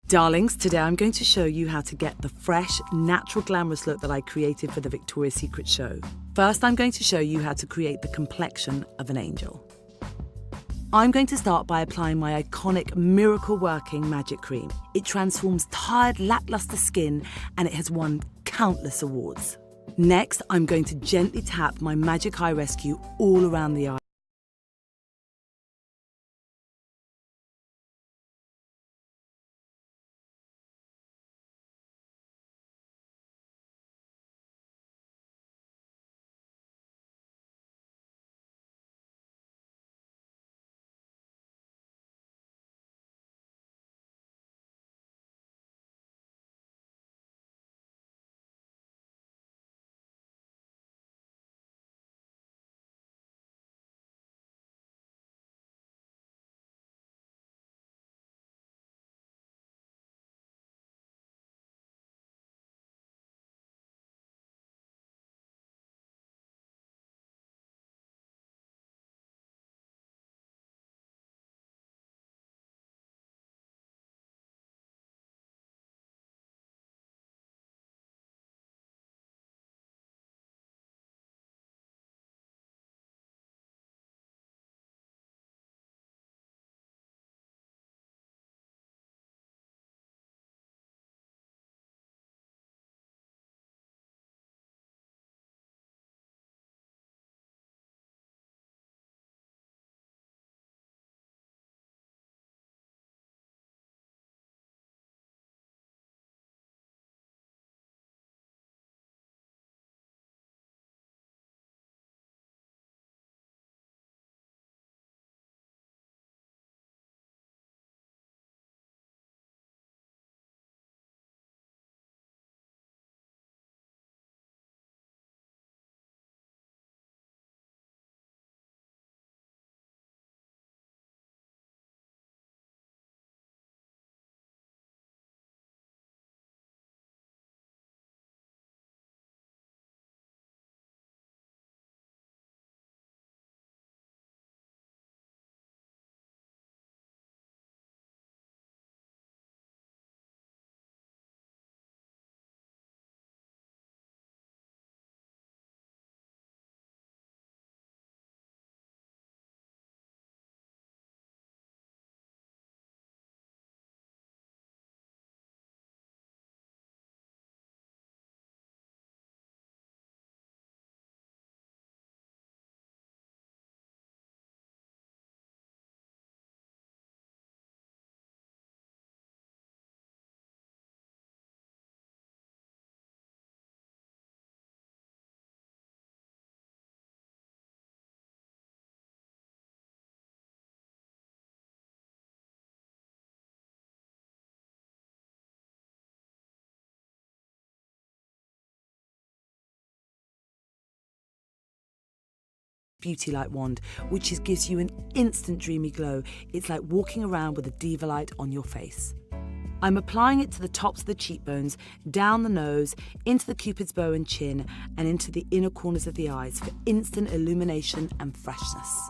Darlings, today I'm going to show you how to get the fresh, natural, glamorous look that I created for the Victoria's Secret show. First, I'm going to show you how to create the complexion of an angel. I'm going to start by applying my iconic miracle-working magic cream. It transforms tired, lackluster skin, and it has won countless awards. Next, I'm going to gently tap my Magic Eye Rescue all around the eye. Beauty Light wand, which gives you an instant dreamy glow. It's like walking around with a diva light on your face. I'm applying it to the tops of the cheekbones, down the nose, into the cupid's bow and chin, and into the inner corners of the eyes for instant illumination and freshness.